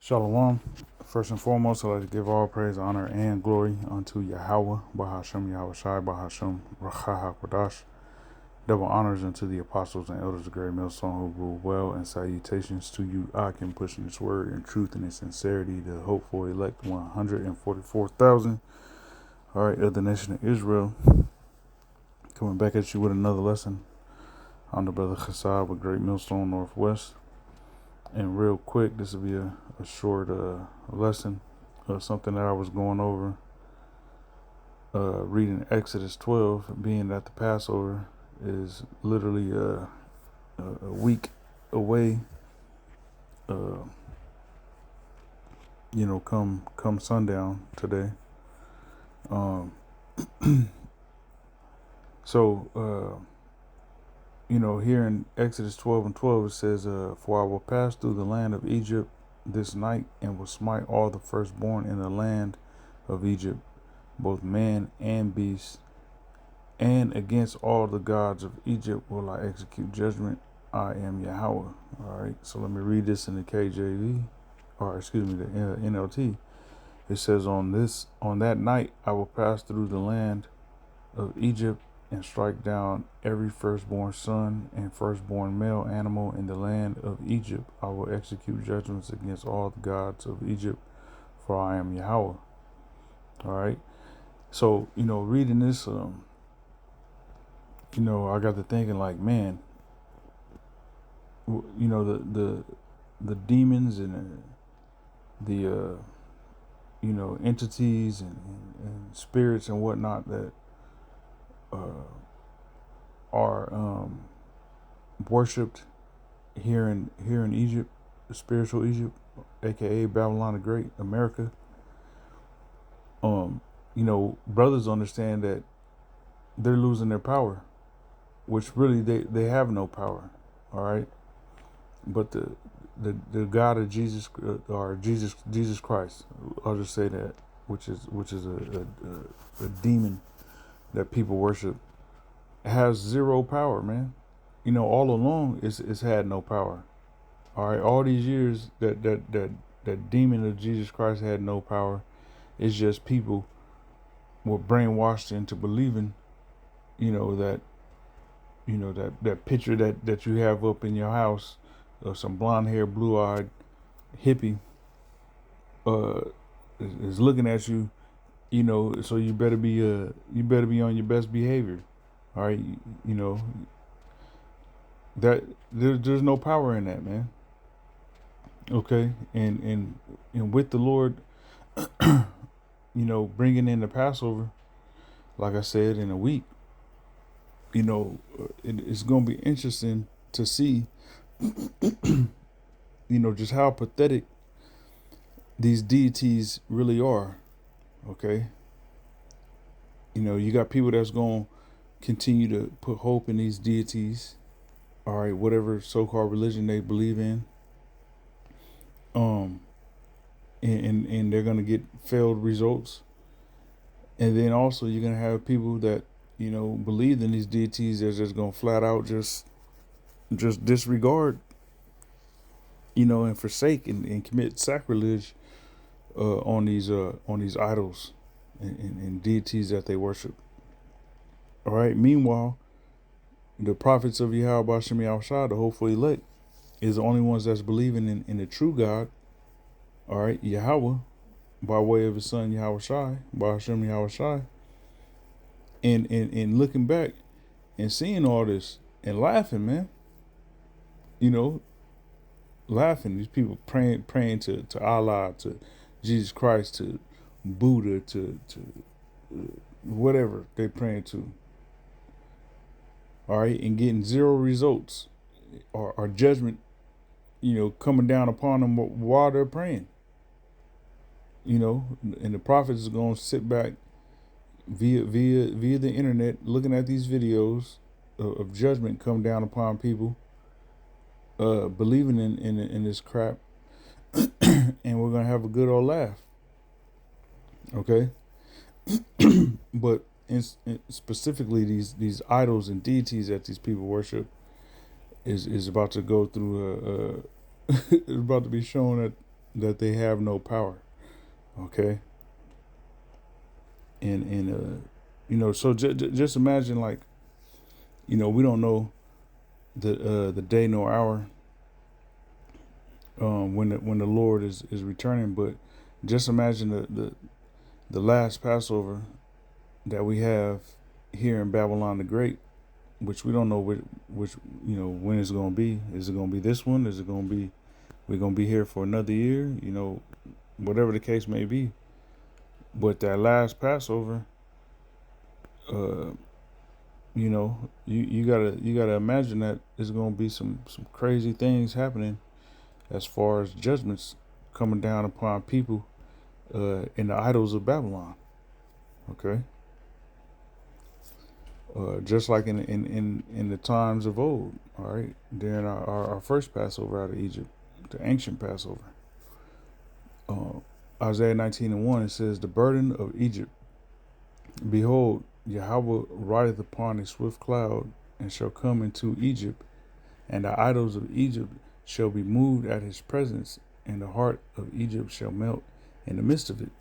Shalom. First and foremost, I'd like to give all praise, honor, and glory unto Yahweh, Bahashem, Yahweh Shai, Bahashem, Racha HaKodash. Double honors unto the apostles and elders of Great Millstone who rule well, and salutations to you, Akim, pushing this word in truth and in sincerity, the hopeful elect 144,000. All right, of the nation of Israel, coming back at you with another lesson. I'm the brother Chassad with Great Millstone Northwest. And real quick, this will be a short lesson of something that I was going over, reading Exodus 12, being that the Passover is literally a week away, come sundown today. Here in Exodus 12 and 12, it says, For I will pass through the land of Egypt this night, and will smite all the firstborn in the land of Egypt, both man and beast, and against all the gods of Egypt will I execute judgment. I am Yahweh. All right, so let me read this in the KJV, or excuse me, the NLT. It says, On that night I will pass through the land of Egypt, and strike down every firstborn son and firstborn male animal in the land of Egypt. I will execute judgments against all the gods of Egypt, for I am Yahweh. All right. So, reading this, I got to thinking like, man, the demons and the entities and spirits and whatnot that are worshipped here in Egypt, the spiritual Egypt, aka Babylon the Great, America. Brothers understand that they're losing their power, which really they have no power. All right, but the God of Jesus, or Jesus Christ, I'll just say that, which is a demon that people worship, has zero power, man. All along it's had no power. All right, all these years that demon of Jesus Christ had no power. It's just people were brainwashed into believing, that that picture that you have up in your house of some blonde haired, blue eyed hippie is looking at you. So you better be on your best behavior. All right, that there's no power in that, man. Okay, and with the Lord, bringing in the Passover, like I said, in a week, it's gonna be interesting to see, just how pathetic these deities really are. Okay. You got people that's going to continue to put hope in these deities. All right, whatever so-called religion they believe in. And they're going to get failed results. And then also you're going to have people that, believe in these deities that's just going to flat out just disregard, and forsake and commit sacrilege on these idols and deities that they worship. All right. Meanwhile, the prophets of Yahweh Bashem Yahushua, the hopeful elect, is the only ones that's believing in the true God. All right, Yahweh, by way of his son Yahweh Shai, Bashem Yahweh Shai. And looking back and seeing all this and laughing, man. Laughing. These people praying to Allah, to Jesus Christ, to Buddha, to whatever they're praying to. All right, and getting zero results or judgment, coming down upon them while they're praying. And the prophets is going to sit back via the internet, looking at these videos of judgment come down upon people, believing in this crap, and we're gonna have a good old laugh. Okay, but specifically these idols and deities that these people worship is about to go through it's about to be shown that they have no power. Okay, and so just imagine, like, we don't know the day nor hour when the Lord is returning, but just imagine the last Passover that we have here in Babylon the Great, which we don't know which when it's going to be. Is it going to be this one? Is it going to be we're going to be here for another year? Whatever the case may be. But that last Passover, uh, you gotta imagine that there's going to be some crazy things happening as far as judgments coming down upon people in the idols of Babylon. Okay. Just like in the times of old, all right, during our first Passover out of Egypt, the ancient Passover. Uh, Isaiah 19:1, it says, "The burden of Egypt, behold, Yahweh rideth upon a swift cloud, and shall come into Egypt, and the idols of Egypt shall be moved at his presence, and the heart of Egypt shall melt in the midst of it."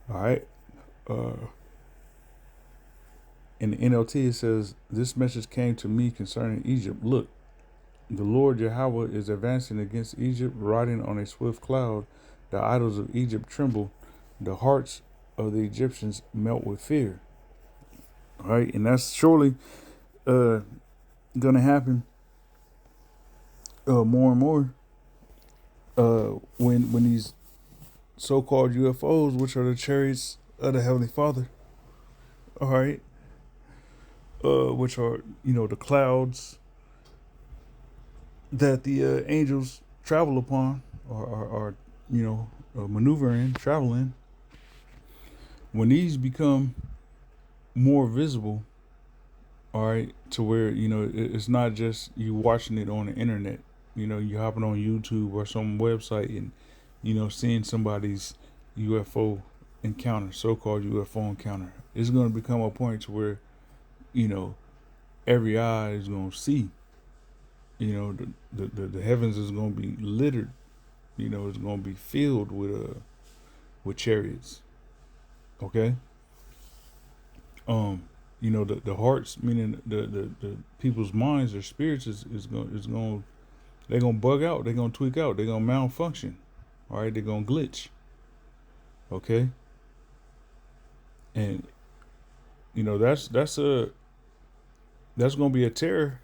All right. Uh, in the NLT, it says, "This message came to me concerning Egypt. Look, the Lord Yahweh is advancing against Egypt, riding on a swift cloud. The idols of Egypt tremble. The hearts of the Egyptians melt with fear." All right, and that's surely uh, going to happen more and more when these so-called UFOs, which are the chariots of the Heavenly Father, all right, which are the clouds that the angels travel upon, or maneuvering, traveling. When these become more visible, all right, to where it's not just you watching it on the internet. You hopping on YouTube or some website and seeing somebody's UFO encounter, so-called UFO encounter. It's going to become a point to where you know every eye is going to see. The heavens is going to be littered. It's going to be filled with chariots. Okay. The hearts, meaning the people's minds, their spirits is going they're gonna bug out, they're gonna tweak out, they're gonna malfunction. All right, they're gonna glitch. Okay. And that's gonna be a terror,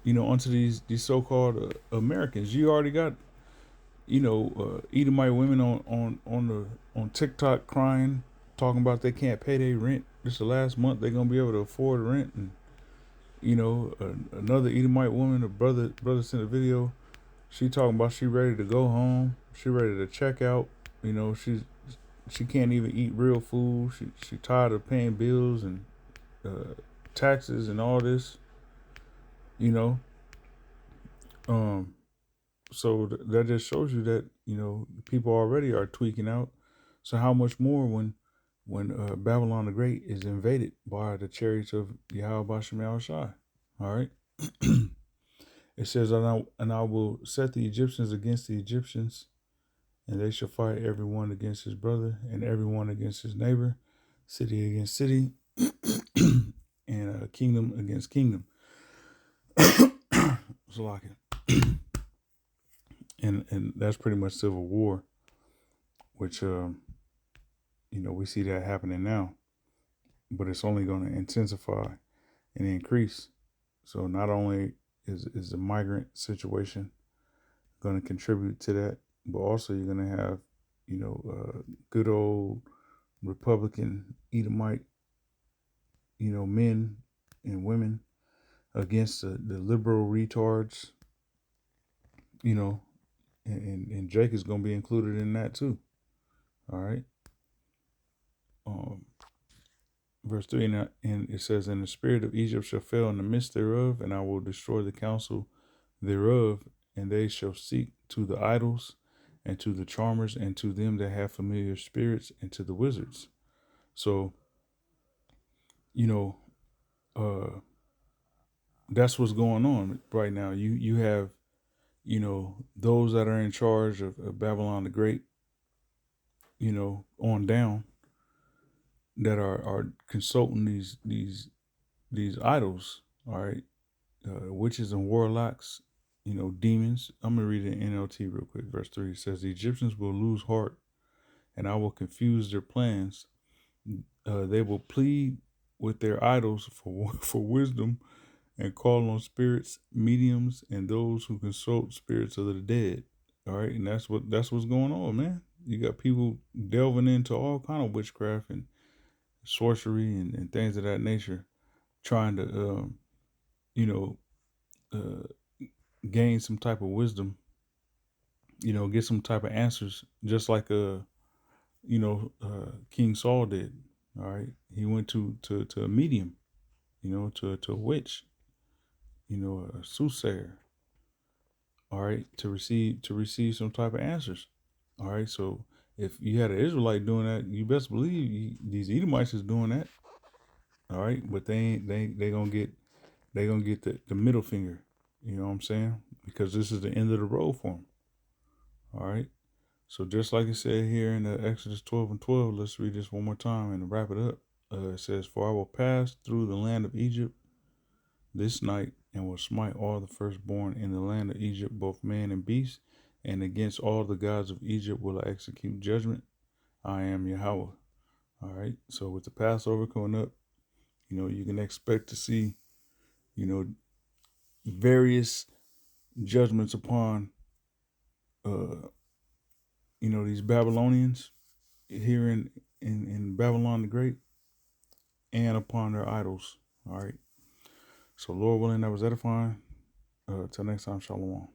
onto these so-called Americans. You already got Edomite women on TikTok crying, talking about they can't pay their rent. This is the last month they're gonna be able to afford rent. And another Edomite woman, a brother sent a video. She talking about she ready to go home. She ready to check out. She can't even eat real food. She tired of paying bills and taxes and all this. You know, um. So that just shows you that people already are tweaking out. So how much more when Babylon the Great is invaded by the chariots of Yahweh Bashem Al Shai. All right. It says, and I will set the Egyptians against the Egyptians, and they shall fight everyone against his brother, and everyone against his neighbor, city against city, and kingdom against kingdom. So like it, and that's pretty much civil war, which we see that happening now, but it's only going to intensify and increase. So not only is the migrant situation going to contribute to that, but also you're going to have good old Republican Edomite men and women against the liberal retards, and Jake is going to be included in that too. All right. Verse 3, and it says, "And the spirit of Egypt shall fail in the midst thereof, and I will destroy the counsel thereof, and they shall seek to the idols, and to the charmers, and to them that have familiar spirits, and to the wizards." So, you know, that's what's going on right now. You have, those that are in charge of Babylon the Great, on down, that are consulting these idols, all right, witches and warlocks, demons. I'm gonna read it in NLT real quick. Verse 3 says, "The Egyptians will lose heart, and I will confuse their plans. They will plead with their idols for for wisdom and call on spirits, mediums, and those who consult spirits of the dead." All right, and that's what's going on, man. You got people delving into all kind of witchcraft and sorcery and things of that nature, trying to you know uh, gain some type of wisdom, get some type of answers, just like King Saul did. All right, he went to a medium, to a witch, a soothsayer. All right, to receive some type of answers. All right, so if you had an Israelite doing that, you best believe these Edomites is doing that. All right, but they ain't they gonna get the middle finger. You know what I'm saying? Because this is the end of the road for them. All right. So just like it said here in Exodus 12 and 12, let's read this one more time and wrap it up. It says, "For I will pass through the land of Egypt this night, and will smite all the firstborn in the land of Egypt, both man and beast, and against all the gods of Egypt will I execute judgment. I am Yahweh." All right. So with the Passover coming up, you can expect to see, you know, various judgments upon, these Babylonians here in Babylon the Great, and upon their idols. All right. So Lord willing, that was edifying. Till next time, shalom.